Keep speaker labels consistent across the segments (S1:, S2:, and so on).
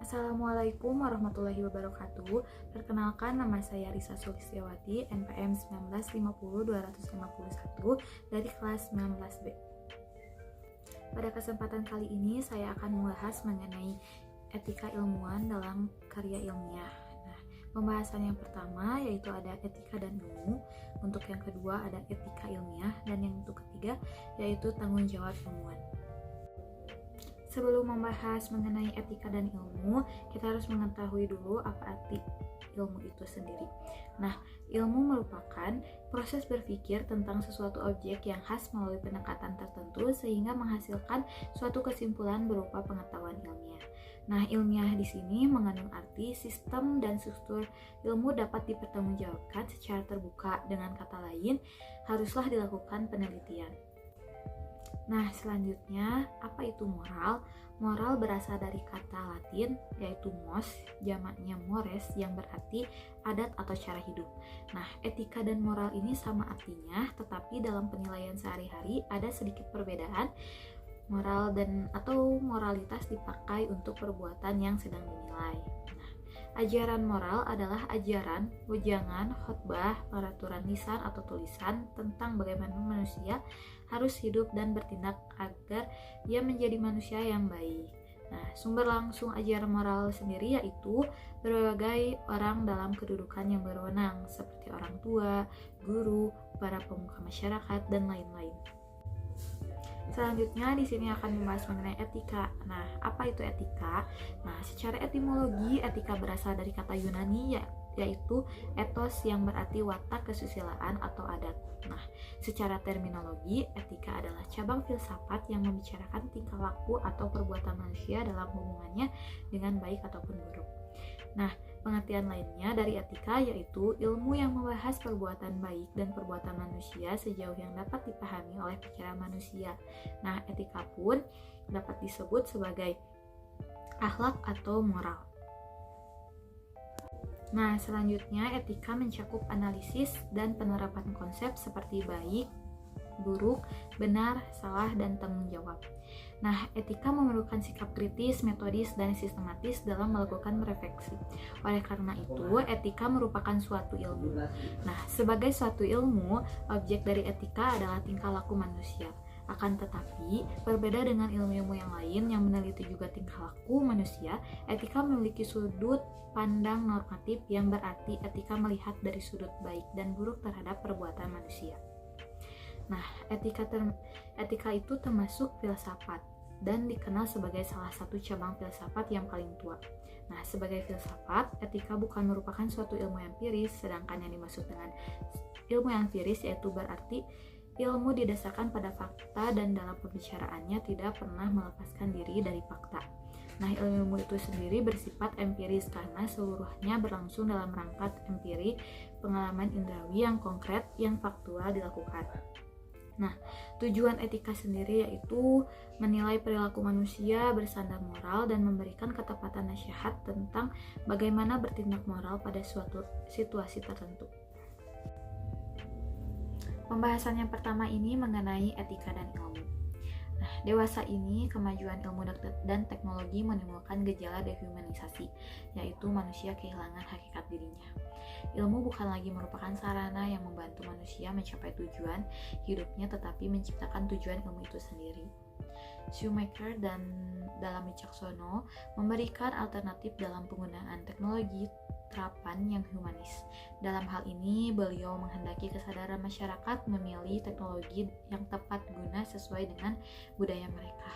S1: Assalamualaikum warahmatullahi wabarakatuh. Perkenalkan, nama saya Risa Sulistiawati, NPM 1950251 dari kelas 19B. Pada kesempatan kali ini saya akan membahas mengenai etika ilmuwan dalam karya ilmiah. Nah, pembahasan yang pertama yaitu ada etika dan ilmu. Untuk yang kedua ada etika ilmiah, dan yang untuk ketiga yaitu tanggung jawab ilmuwan. Sebelum membahas mengenai etika dan ilmu, kita harus mengetahui dulu apa arti ilmu itu sendiri. Nah, ilmu merupakan proses berpikir tentang sesuatu objek yang khas melalui pendekatan tertentu sehingga menghasilkan suatu kesimpulan berupa pengetahuan ilmiah. Nah, ilmiah di sini mengandung arti sistem dan struktur ilmu dapat dipertanggungjawabkan secara terbuka. Dengan kata lain, haruslah dilakukan penelitian. Nah, selanjutnya, apa itu moral? Moral berasal dari kata Latin, yaitu mos, jamaknya mores, yang berarti adat atau cara hidup. Nah, etika dan moral ini sama artinya, tetapi dalam penilaian sehari-hari ada sedikit perbedaan. Moral dan atau moralitas dipakai untuk perbuatan yang sedang dinilai. Ajaran moral adalah ajaran, wejangan, khotbah, peraturan lisan atau tulisan tentang bagaimana manusia harus hidup dan bertindak agar ia menjadi manusia yang baik. Nah, sumber langsung ajaran moral sendiri yaitu berbagai orang dalam kedudukan yang berwenang seperti orang tua, guru, para pemuka masyarakat, dan lain-lain. Selanjutnya di sini akan membahas mengenai etika. Nah, apa itu etika? Nah, secara etimologi, etika berasal dari kata Yunani yaitu ethos yang berarti watak kesusilaan atau adat. Nah, secara terminologi, etika adalah cabang filsafat yang membicarakan tingkah laku atau perbuatan manusia dalam hubungannya dengan baik ataupun buruk. Nah, pengertian lainnya dari etika yaitu ilmu yang membahas perbuatan baik dan perbuatan manusia sejauh yang dapat dipahami oleh pikiran manusia. Nah, etika pun dapat disebut sebagai akhlak atau moral. Nah, selanjutnya etika mencakup analisis dan penerapan konsep seperti baik, buruk, benar, salah, dan tanggung jawab. Nah, etika memerlukan sikap kritis, metodis, dan sistematis dalam melakukan refleksi. Oleh karena itu, etika merupakan suatu ilmu. Nah, sebagai suatu ilmu, objek dari etika adalah tingkah laku manusia. Akan tetapi, berbeda dengan ilmu-ilmu yang lain yang meneliti juga tingkah laku manusia, etika memiliki sudut pandang normatif yang berarti etika melihat dari sudut baik dan buruk terhadap perbuatan manusia. Nah, etika itu termasuk filsafat dan dikenal sebagai salah satu cabang filsafat yang paling tua. Nah, sebagai filsafat, etika bukan merupakan suatu ilmu empiris, sedangkan yang dimaksud dengan ilmu empiris yaitu berarti ilmu didasarkan pada fakta dan dalam pembicaraannya tidak pernah melepaskan diri dari fakta. Nah, ilmu itu sendiri bersifat empiris karena seluruhnya berlangsung dalam rangka empiri, pengalaman indrawi yang konkret yang faktual dilakukan. Nah, tujuan etika sendiri yaitu menilai perilaku manusia bersandar moral dan memberikan ketepatan nasihat tentang bagaimana bertindak moral pada suatu situasi tertentu. Pembahasan yang pertama ini mengenai etika dan ilmu. Nah, dewasa ini kemajuan ilmu dan teknologi menimbulkan gejala dehumanisasi, yaitu manusia kehilangan hakikat dirinya. Ilmu bukan lagi merupakan sarana yang membantu manusia mencapai tujuan hidupnya, tetapi menciptakan tujuan ilmu itu sendiri. Schumacher dan dalam Wicaksono memberikan alternatif dalam penggunaan teknologi terapan yang humanis. Dalam hal ini, beliau menghendaki kesadaran masyarakat memilih teknologi yang tepat guna sesuai dengan budaya mereka.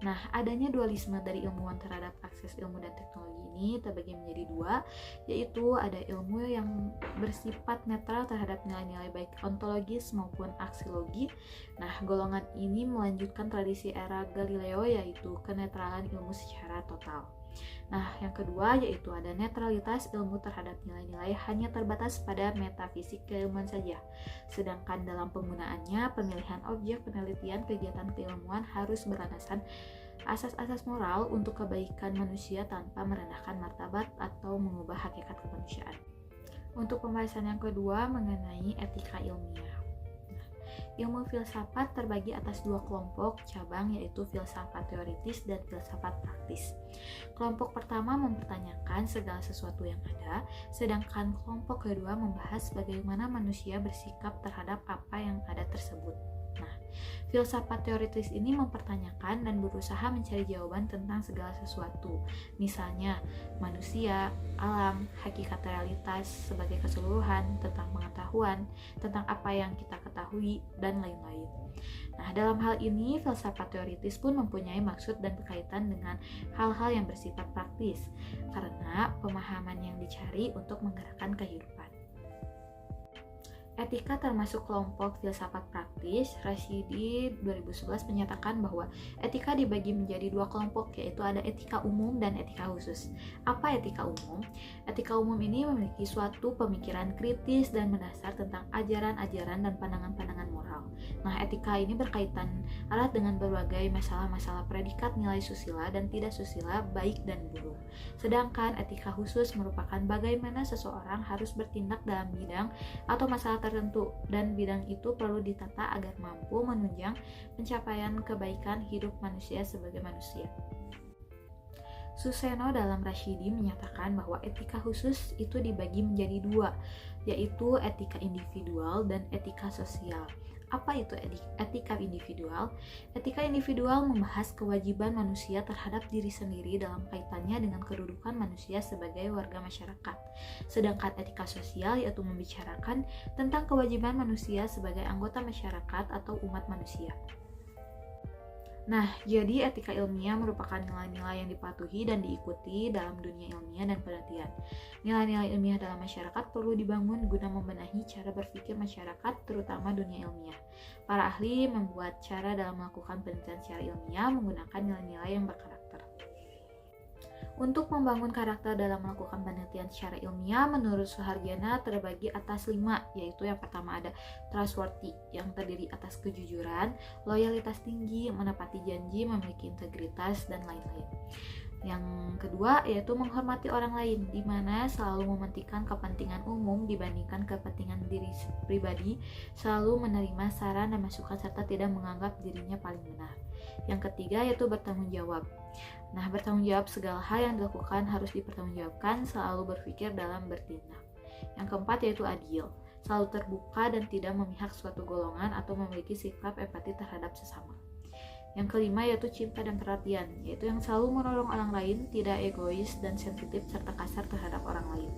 S1: Nah, adanya dualisme dari ilmuwan terhadap akses ilmu dan teknologi ini terbagi menjadi dua, yaitu ada ilmu yang bersifat netral terhadap nilai-nilai baik ontologis maupun aksiologi. Nah, golongan ini melanjutkan tradisi era Galileo yaitu kenetralan ilmu secara total. Nah, yang kedua yaitu ada netralitas ilmu terhadap nilai-nilai hanya terbatas pada metafisik keilmuan saja. Sedangkan dalam penggunaannya, pemilihan objek penelitian kegiatan keilmuan harus berlandaskan asas-asas moral untuk kebaikan manusia tanpa merendahkan martabat atau mengubah hakikat kemanusiaan. Untuk pembahasan yang kedua mengenai etika ilmiah. Ilmu filsafat terbagi atas dua kelompok cabang, yaitu filsafat teoritis dan filsafat praktis. Kelompok pertama mempertanyakan segala sesuatu yang ada, sedangkan kelompok kedua membahas bagaimana manusia bersikap terhadap apa yang ada tersebut. Nah, filsafat teoritis ini mempertanyakan dan berusaha mencari jawaban tentang segala sesuatu, misalnya manusia, alam, hakikat realitas sebagai keseluruhan, tentang pengetahuan, tentang apa yang kita ketahui, dan lain-lain. Nah, dalam hal ini, filsafat teoritis pun mempunyai maksud dan berkaitan dengan hal-hal yang bersifat praktis, karena pemahaman yang dicari untuk menggerakkan kehidupan. Etika termasuk kelompok filsafat praktis. Rashidi 2011 menyatakan bahwa etika dibagi menjadi dua kelompok, yaitu ada etika umum dan etika khusus. Apa etika umum? Etika umum ini memiliki suatu pemikiran kritis dan mendasar tentang ajaran-ajaran dan pandangan-pandangan moral. Nah, etika ini berkaitan erat dengan berbagai masalah-masalah predikat nilai susila dan tidak susila, baik dan buruk. Sedangkan etika khusus merupakan bagaimana seseorang harus bertindak dalam bidang atau masalah tertentu, dan bidang itu perlu ditata agar mampu menunjang pencapaian kebaikan hidup manusia sebagai manusia. Suseno dalam Rashidi menyatakan bahwa etika khusus itu dibagi menjadi dua, yaitu etika individual dan etika sosial. Apa itu etika individual? Etika individual membahas kewajiban manusia terhadap diri sendiri dalam kaitannya dengan kedudukan manusia sebagai warga masyarakat. Sedangkan etika sosial yaitu membicarakan tentang kewajiban manusia sebagai anggota masyarakat atau umat manusia. Nah, jadi etika ilmiah merupakan nilai-nilai yang dipatuhi dan diikuti dalam dunia ilmiah dan penelitian. Nilai-nilai ilmiah dalam masyarakat perlu dibangun guna membenahi cara berpikir masyarakat, terutama dunia ilmiah. Para ahli membuat cara dalam melakukan penelitian secara ilmiah menggunakan nilai-nilai yang berkarakter. Untuk membangun karakter dalam melakukan penelitian secara ilmiah, menurut Suharjana terbagi atas 5, yaitu yang pertama ada trustworthy, yang terdiri atas kejujuran, loyalitas tinggi, menepati janji, memiliki integritas, dan lain-lain. Yang kedua yaitu menghormati orang lain, di mana selalu mementingkan kepentingan umum dibandingkan kepentingan diri pribadi, selalu menerima saran dan masukan serta tidak menganggap dirinya paling benar. Yang ketiga yaitu bertanggung jawab. Nah, bertanggung jawab segala hal yang dilakukan harus dipertanggungjawabkan, selalu berpikir dalam bertindak. Yang keempat yaitu adil, selalu terbuka dan tidak memihak suatu golongan atau memiliki sikap empati terhadap sesama. Yang kelima yaitu cinta dan perhatian, yaitu yang selalu menolong orang lain, tidak egois dan sensitif serta kasar terhadap orang lain.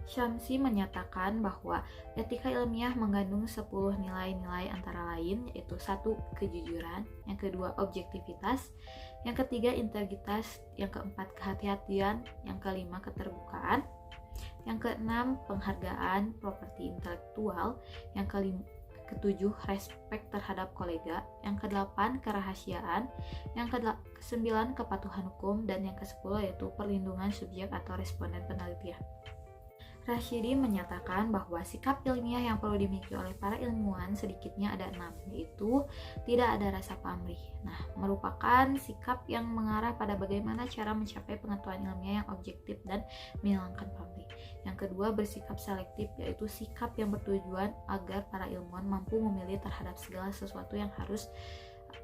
S1: Syamsi menyatakan bahwa etika ilmiah mengandung 10 nilai-nilai antara lain, yaitu 1. Kejujuran, yang kedua objektivitas, yang ketiga integritas, yang keempat kehati-hatian, yang kelima keterbukaan, yang keenam penghargaan properti intelektual, yang ketujuh respek terhadap kolega, yang kedelapan kerahasiaan, yang kesembilan kepatuhan hukum, dan yang kesepuluh yaitu perlindungan subjek atau responden penelitian. Rashidi menyatakan bahwa sikap ilmiah yang perlu dimiliki oleh para ilmuwan sedikitnya ada 6, yaitu tidak ada rasa pamrih. Nah, merupakan sikap yang mengarah pada bagaimana cara mencapai pengetahuan ilmiah yang objektif dan menghilangkan pamrih. Yang kedua, bersikap selektif, yaitu sikap yang bertujuan agar para ilmuwan mampu memilih terhadap segala sesuatu yang harus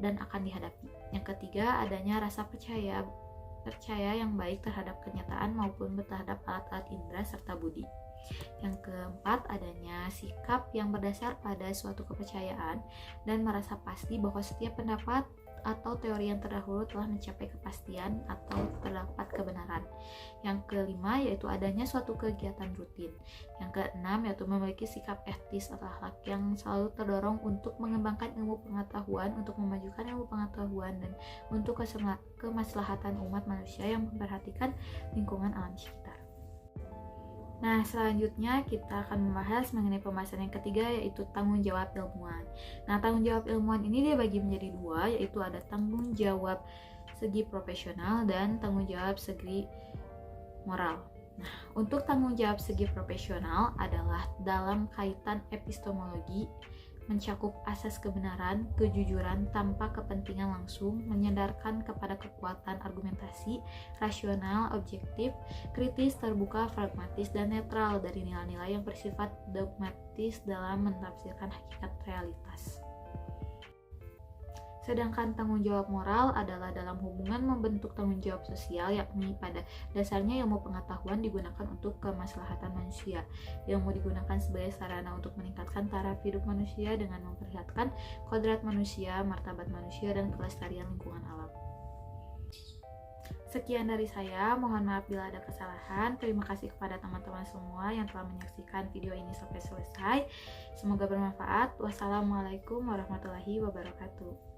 S1: dan akan dihadapi. Yang ketiga, adanya rasa percaya yang baik terhadap kenyataan maupun terhadap alat-alat indera serta budi. Yang keempat, adanya sikap yang berdasar pada suatu kepercayaan dan merasa pasti bahwa setiap pendapat atau teori yang terdahulu telah mencapai kepastian atau terdapat kebenaran. Yang kelima yaitu adanya suatu kegiatan rutin. Yang keenam yaitu memiliki sikap etis atau akhlak yang selalu terdorong untuk mengembangkan ilmu pengetahuan, untuk memajukan ilmu pengetahuan, dan untuk kemaslahatan umat manusia yang memperhatikan lingkungan alam sekitar. Nah, selanjutnya kita akan membahas mengenai pembahasan yang ketiga, yaitu tanggung jawab ilmuwan. Nah, tanggung jawab ilmuwan ini dibagi menjadi 2, yaitu ada tanggung jawab segi profesional dan tanggung jawab segi moral. Nah, untuk tanggung jawab segi profesional adalah dalam kaitan epistemologi, mencakup asas kebenaran, kejujuran tanpa kepentingan langsung, menyadarkan kepada kekuatan argumentasi, rasional, objektif, kritis, terbuka, pragmatis, dan netral dari nilai-nilai yang bersifat dogmatis dalam mentafsirkan hakikat realitas. Sedangkan tanggung jawab moral adalah dalam hubungan membentuk tanggung jawab sosial, yakni pada dasarnya ilmu pengetahuan digunakan untuk kemaslahatan manusia. Ilmu digunakan sebagai sarana untuk meningkatkan taraf hidup manusia dengan memperlihatkan kodrat manusia, martabat manusia, dan kelestarian lingkungan alam. Sekian dari saya, mohon maaf bila ada kesalahan. Terima kasih kepada teman-teman semua yang telah menyaksikan video ini sampai selesai. Semoga bermanfaat. Wassalamualaikum warahmatullahi wabarakatuh.